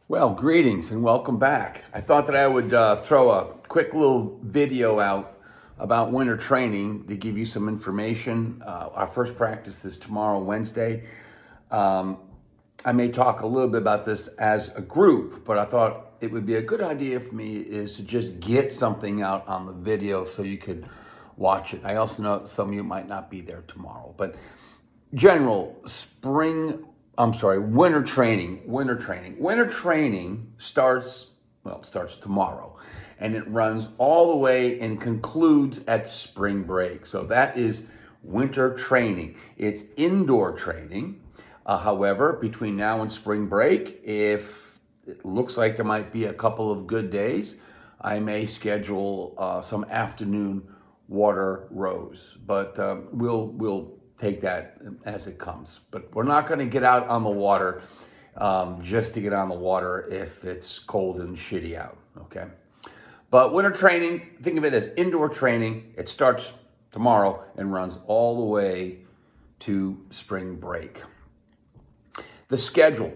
Well, greetings and welcome back. I thought that I would throw a quick little video out about winter training to give you some information. Our first practice is tomorrow, Wednesday. Um, I may talk a little bit about this as a group, but I thought it would be a good idea for me is to just get something out on the video so you could watch it. I also know that some of you might not be there tomorrow, but winter training. Winter training starts tomorrow and it runs all the way and concludes at spring break. So that is winter training. It's indoor training. However, between now and spring break, if it looks like there might be a couple of good days, I may schedule some afternoon water rows, but we'll take that as it comes. But we're not going to get out on the water just to get on the water if it's cold and shitty out. Okay. But winter training, think of it as indoor training. It starts tomorrow and runs all the way to spring break. The schedule,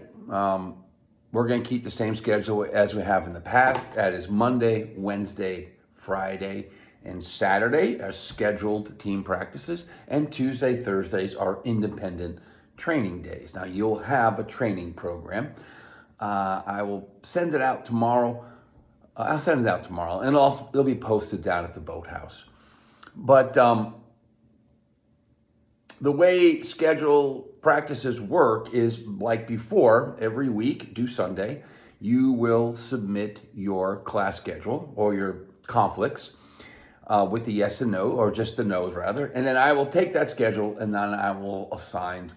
we're going to keep the same schedule as we have in the past. That is Monday, Wednesday, Friday, and Saturday are scheduled team practices, and Tuesday, Thursdays are independent training days. Now, you'll have a training program. I will send it out tomorrow. I'll send it out tomorrow, and it'll be posted down at the boathouse. But the way schedule practices work is like before, every week, due Sunday, you will submit your class schedule or your conflicts with the yes and no, or just the no's rather. And then I will take that schedule and then I will assign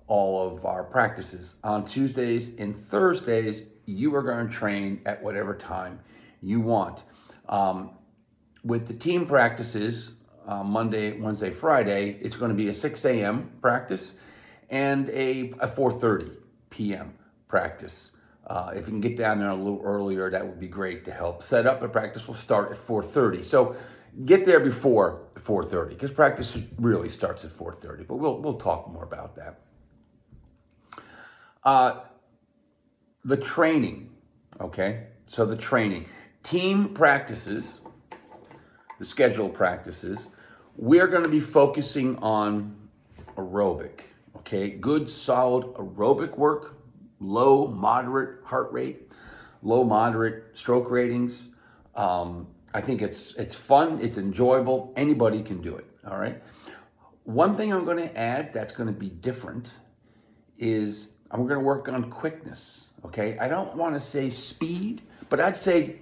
all of our practices. On Tuesdays and Thursdays, you are going to train at whatever time you want. With the team practices, Monday, Wednesday, Friday, it's going to be a 6 a.m. practice and a 4:30 p.m. practice. If you can get down there a little earlier, that would be great to help set up. A practice will start at 4:30. So get there before 4:30 because practice really starts at 4:30. But we'll talk more about that. The training, okay? So the training, team practices, the scheduled practices, we're going to be focusing on aerobic, okay? Good, solid aerobic work, low, moderate heart rate, low, moderate stroke ratings. I think it's fun, it's enjoyable, anybody can do it, all right? One thing I'm going to add that's going to be different is we're going to work on quickness, okay? I don't want to say speed, but I'd say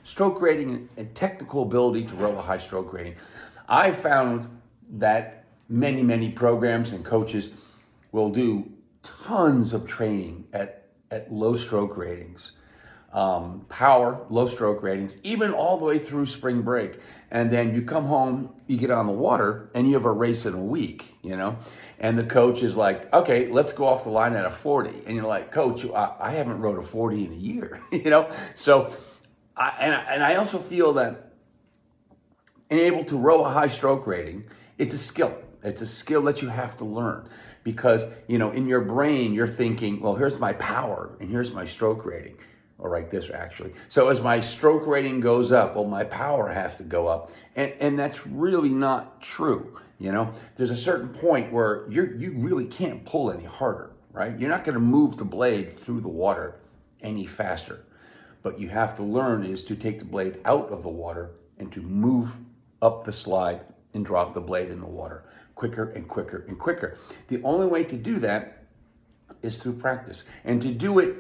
stroke rating and technical ability to row a high stroke rating. I found that many programs and coaches will do tons of training at low stroke ratings, power, low stroke ratings, even all the way through spring break. And then you come home, you get on the water, and you have a race in a week, you know? And the coach is like, okay, let's go off the line at a 40. And you're like, coach, I haven't rowed a 40 in a year, you know? So, I also feel that being able to row a high stroke rating, it's a skill. It's a skill that you have to learn because, you know, in your brain, you're thinking, well, here's my power and here's my stroke rating. Or like this, actually. So as my stroke rating goes up, well, my power has to go up. And that's really not true, you know? There's a certain point where you really can't pull any harder, right? You're not going to move the blade through the water any faster. But you have to learn is to take the blade out of the water and to move up the slide and drop the blade in the water quicker and quicker and quicker. The only way to do that is through practice and to do it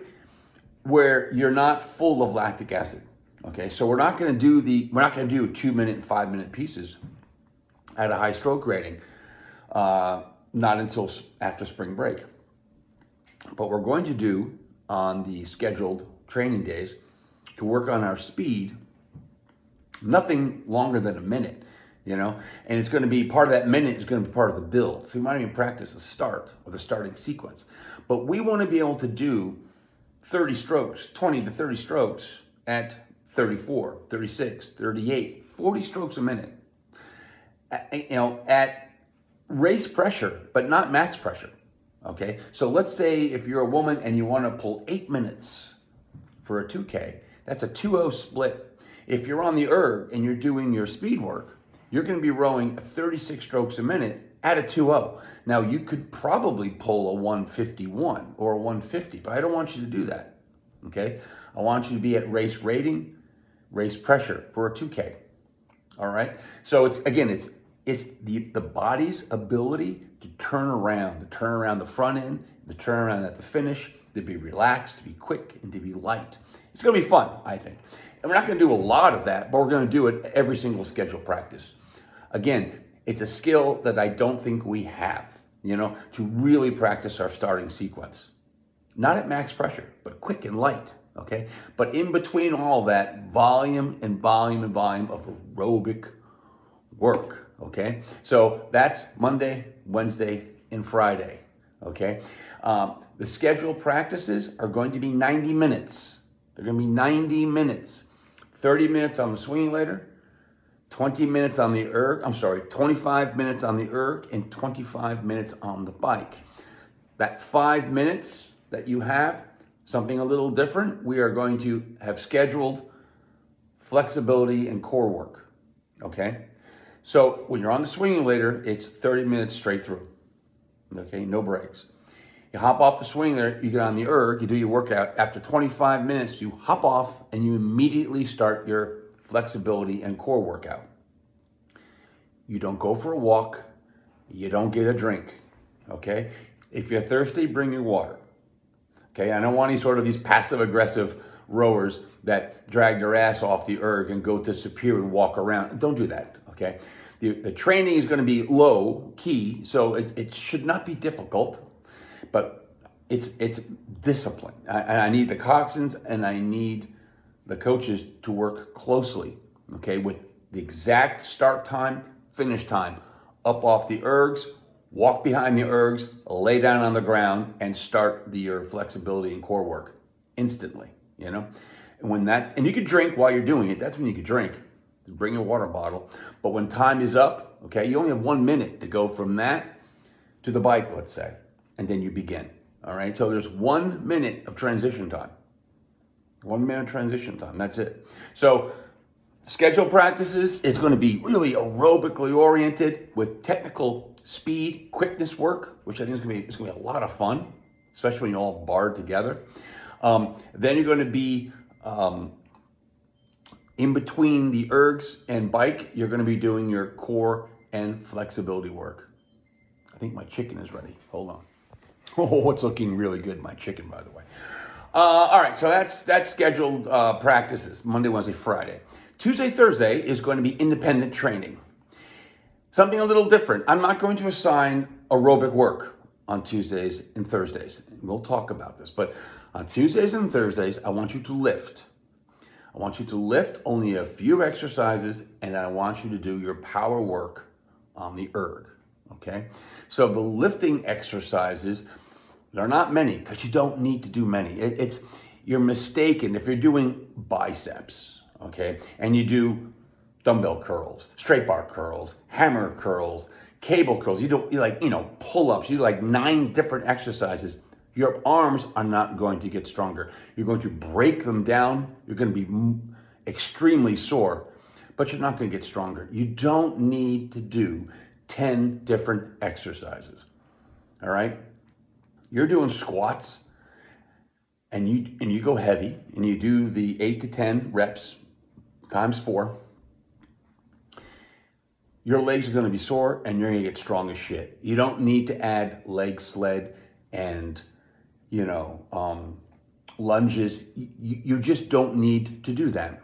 where you're not full of lactic acid. Okay, so we're not going to do 2 minute and 5 minute pieces at a high stroke rating, not until after spring break. But we're going to do on the scheduled training days to work on our speed, nothing longer than a minute, you know, and it's going to be part of that minute is going to be part of the build. So we might even practice the start or the starting sequence, but we want to be able to do 30 strokes, 20 to 30 strokes at 34, 36, 38, 40 strokes a minute, you know, at race pressure, but not max pressure. Okay, so let's say if you're a woman and you want to pull 8 minutes for a 2K, that's a 2-0 split. If you're on the erg and you're doing your speed work, you're going to be rowing 36 strokes a minute at a 2-0. Now you could probably pull a 151 or a 150, but I don't want you to do that. Okay, I want you to be at race rating, race pressure for a 2K. All right, so it's the body's ability to turn around the front end, to turn around at the finish, to be relaxed, to be quick, and to be light. It's going to be fun, I think. And we're not going to do a lot of that, but we're going to do it every single schedule practice. Again, it's a skill that I don't think we have, to really practice our starting sequence. Not at max pressure, but quick and light, okay? But in between all that, volume and volume and volume of aerobic work, okay? So that's Monday, Wednesday, and Friday, okay? The scheduled practices are going to be 90 minutes. They're going to be 90 minutes. 30 minutes on the swinging ladder, 20 minutes on the erg, 25 minutes on the erg, and 25 minutes on the bike. That 5 minutes that you have, something a little different, we are going to have scheduled flexibility and core work, okay? So when you're on the swinging ladder, it's 30 minutes straight through, okay, no breaks. You hop off the swing there, you get on the erg, you do your workout. After 25 minutes, you hop off and you immediately start your flexibility and core workout. You don't go for a walk, you don't get a drink, okay? If you're thirsty, bring your water, okay? I don't want any sort of these passive-aggressive rowers that drag their ass off the erg and go to Superior and walk around. Don't do that, okay? The training is gonna be low key, so it should not be difficult. But it's discipline. I need the coxswains and I need the coaches to work closely, okay, with the exact start time, finish time, up off the ergs, walk behind the ergs, lay down on the ground, and start your flexibility and core work instantly, And and you can drink while you're doing it. That's when you can drink. Bring your water bottle. But when time is up, okay, you only have 1 minute to go from that to the bike, let's say. And then you begin, all right? So there's 1 minute of transition time. 1 minute transition time, that's it. So scheduled practices is going to be really aerobically oriented with technical speed, quickness work, which I think is going to be a lot of fun, especially when you're all barred together. Then you're going to be in between the ergs and bike, you're going to be doing your core and flexibility work. I think my chicken is ready. Hold on. Oh, it's looking really good, my chicken, by the way. All right, so that's scheduled practices, Monday, Wednesday, Friday. Tuesday, Thursday is going to be independent training. Something a little different. I'm not going to assign aerobic work on Tuesdays and Thursdays. We'll talk about this, but on Tuesdays and Thursdays, I want you to lift. I want you to lift only a few exercises, and I want you to do your power work on the erg, okay? So the lifting exercises, there are not many because you don't need to do many. You're mistaken if you're doing biceps, okay? And you do dumbbell curls, straight bar curls, hammer curls, cable curls. You pull-ups. You do like 9 different exercises. Your arms are not going to get stronger. You're going to break them down. You're going to be extremely sore, but you're not going to get stronger. You don't need to do 10 different exercises, all right? You're doing squats and you go heavy and you do the 8 to 10 reps times 4. Your legs are going to be sore and you're going to get strong as shit. You don't need to add leg sled and, lunges. You just don't need to do that.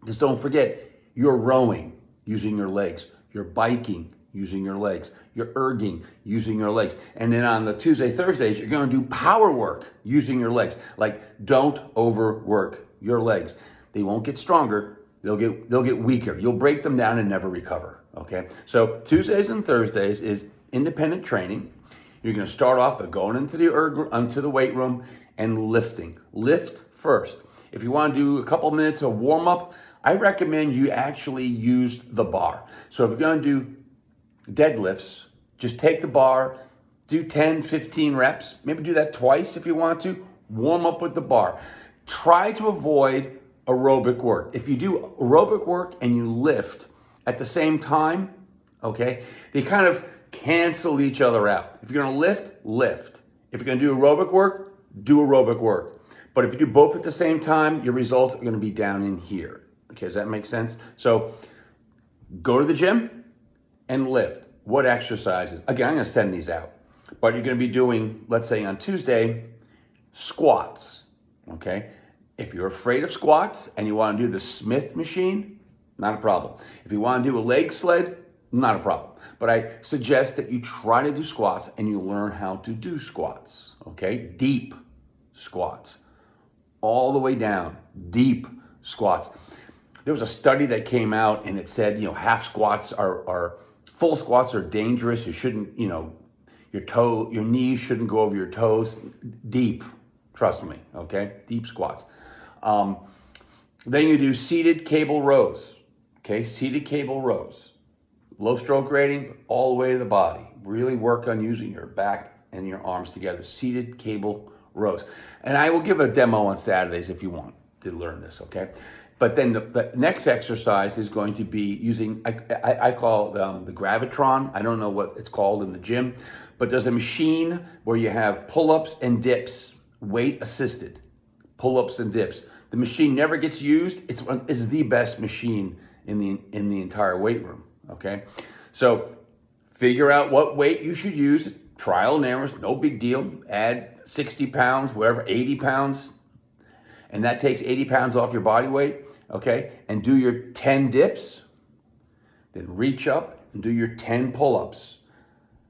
Just don't forget, you're rowing using your legs. You're biking using your legs. You're erging using your legs. And then on the Tuesday, Thursdays, you're going to do power work using your legs. Like, don't overwork your legs. They won't get stronger. They'll get weaker. You'll break them down and never recover, okay? So Tuesdays and Thursdays is independent training. You're going to start off by going into the weight room and lifting. Lift first. If you want to do a couple minutes of warm-up, I recommend you actually use the bar. So if you're going to do deadlifts, just take the bar, do 10, 15 reps. Maybe do that twice if you want to. Warm up with the bar. Try to avoid aerobic work. If you do aerobic work and you lift at the same time, okay, they kind of cancel each other out. If you're gonna lift, lift. If you're gonna do aerobic work, do aerobic work. But if you do both at the same time, your results are gonna be down in here. Okay, does that make sense? So go to the gym and lift. What exercises? Again, I'm gonna send these out. But you're gonna be doing, let's say on Tuesday, squats, okay? If you're afraid of squats and you wanna do the Smith machine, not a problem. If you wanna do a leg sled, not a problem. But I suggest that you try to do squats and you learn how to do squats, okay? Deep squats, all the way down, deep squats. There was a study that came out and it said, half squats are full squats are dangerous. You shouldn't, your knees shouldn't go over your toes. Deep, trust me, okay? Deep squats. Then you do seated cable rows, okay? Seated cable rows. Low stroke rating, but all the way to the body. Really work on using your back and your arms together. Seated cable rows. And I will give a demo on Saturdays if you want to learn this, okay? But then the next exercise is going to be using, I call the Gravitron. I don't know what it's called in the gym, but there's a machine where you have pull-ups and dips, weight assisted, pull-ups and dips. The machine never gets used. It's the best machine in the entire weight room, okay? So figure out what weight you should use, trial and errors, no big deal. Add 60 pounds, whatever, 80 pounds, and that takes 80 pounds off your body weight, okay? And do your 10 dips, then reach up and do your 10 pull-ups.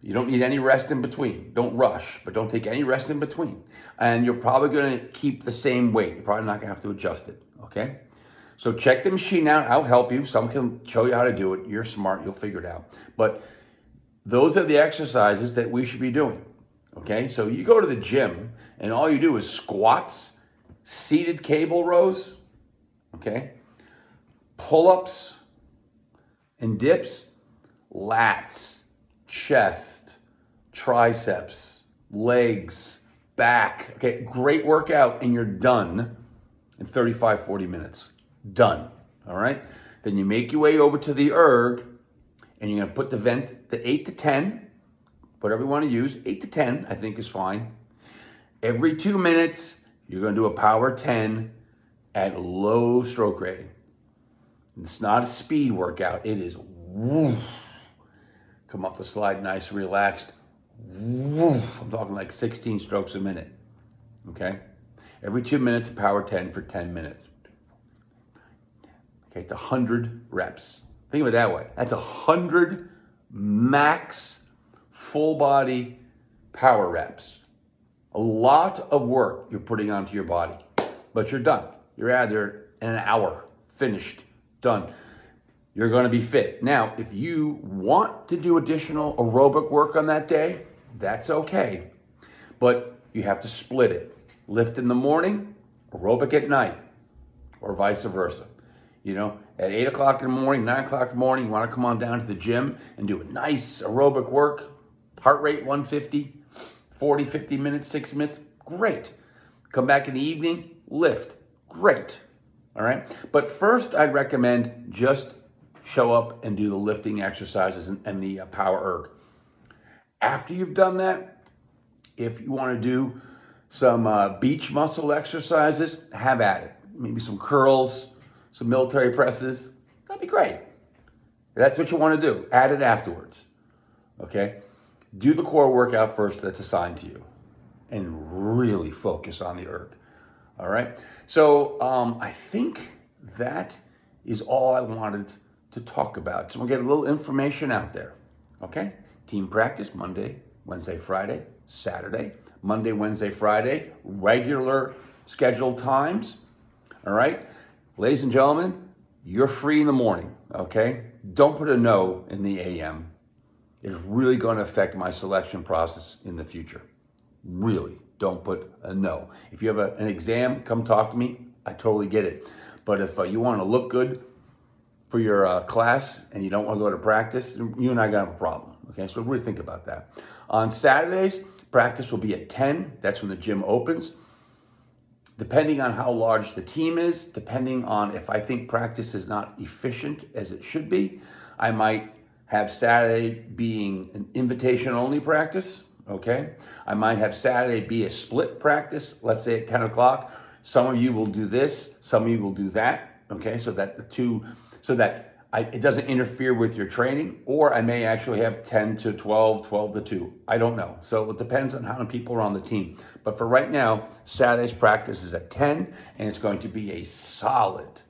You don't need any rest in between. Don't rush, but don't take any rest in between. And you're probably gonna keep the same weight. You're probably not gonna have to adjust it, okay? So check the machine out, I'll help you. Someone can show you how to do it. You're smart, you'll figure it out. But those are the exercises that we should be doing, okay? So you go to the gym and all you do is squats, seated cable rows, okay? Pull-ups and dips, lats, chest, triceps, legs, back, okay? Great workout and you're done in 35, 40 minutes. Done, all right? Then you make your way over to the erg and you're gonna put the vent to 8 to 10, whatever you wanna use, 8 to 10, I think is fine. Every 2 minutes, you're gonna do a power 10 at low stroke rating. It's not a speed workout, it is woof. Come up the slide nice, relaxed, woof. I'm talking like 16 strokes a minute, okay? Every 2 minutes, a power 10 for 10 minutes. Okay, it's 100 reps. Think of it that way. That's 100 max full body power reps. A lot of work you're putting onto your body, but you're done. You're out there in an hour, finished, done. You're gonna be fit. Now, if you want to do additional aerobic work on that day, that's okay. But you have to split it. Lift in the morning, aerobic at night, or vice versa. At 8 o'clock in the morning, 9 o'clock in the morning, you wanna come on down to the gym and do a nice aerobic work, heart rate 150, 40, 50 minutes, 60 minutes, great. Come back in the evening, lift, great, all right? But first, I'd recommend just show up and do the lifting exercises and the power erg. After you've done that, if you wanna do some beach muscle exercises, have at it. Maybe some curls, some military presses, that'd be great. If that's what you wanna do, add it afterwards, okay? Do the core workout first that's assigned to you and really focus on the erg, all right? So I think that is all I wanted to talk about. So we'll get a little information out there, okay? Team practice Monday, Wednesday, Friday, Saturday, Monday, Wednesday, Friday, regular scheduled times, all right? Ladies and gentlemen, you're free in the morning, okay? Don't put a no in the AM. It's really going to affect my selection process in the future. Really, don't put a no. If you have an exam, come talk to me. I totally get it. But if you want to look good for your class and you don't want to go to practice, you and I are going to have a problem, okay? So really think about that. On Saturdays, practice will be at 10. That's when the gym opens. Depending on how large the team is, depending on if I think practice is not efficient as it should be, I might have Saturday being an invitation-only practice, okay? I might have Saturday be a split practice, let's say at 10 o'clock. Some of you will do this, some of you will do that, okay? So that it doesn't interfere with your training, or I may actually have 10 to 12, 12 to 2. I don't know. So it depends on how many people are on the team. But for right now, Saturday's practice is at 10, and it's going to be a solid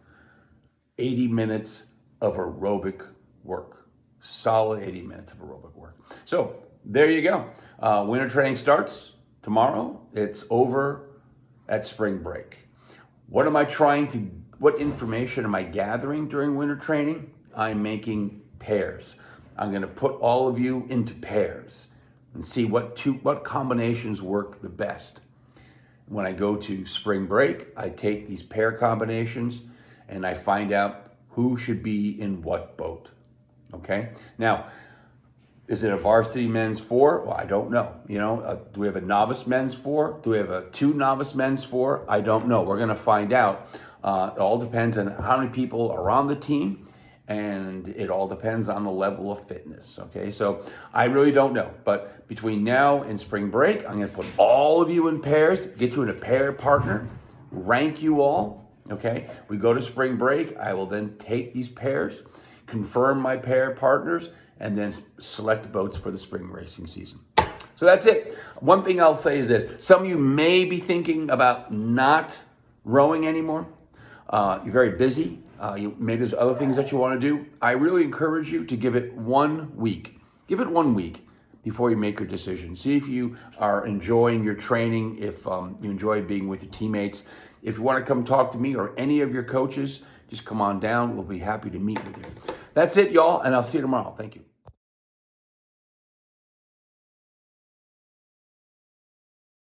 80 minutes of aerobic work. Solid 80 minutes of aerobic work. So there you go. Winter training starts tomorrow. It's over at spring break. What information am I gathering during winter training? I'm making pairs. I'm going to put all of you into pairs and see what combinations work the best. When I go to spring break, I take these pair combinations and I find out who should be in what boat. Okay? Now, is it a varsity men's 4? Well, I don't know. Do we have a novice men's 4? Do we have a 2 novice men's 4? I don't know. We're going to find out. It all depends on how many people are on the team, and it all depends on the level of fitness, okay? So I really don't know, but between now and spring break, I'm gonna put all of you in pairs, get you in a pair partner, rank you all, okay? We go to spring break, I will then take these pairs, confirm my pair partners, and then select boats for the spring racing season. So that's it. One thing I'll say is this: some of you may be thinking about not rowing anymore. You're very busy. Maybe there's other things that you want to do. I really encourage you to give it 1 week. Give it 1 week before you make your decision. See if you are enjoying your training, if you enjoy being with your teammates. If you want to come talk to me or any of your coaches, just come on down. We'll be happy to meet with you. That's it, y'all, and I'll see you tomorrow. Thank you.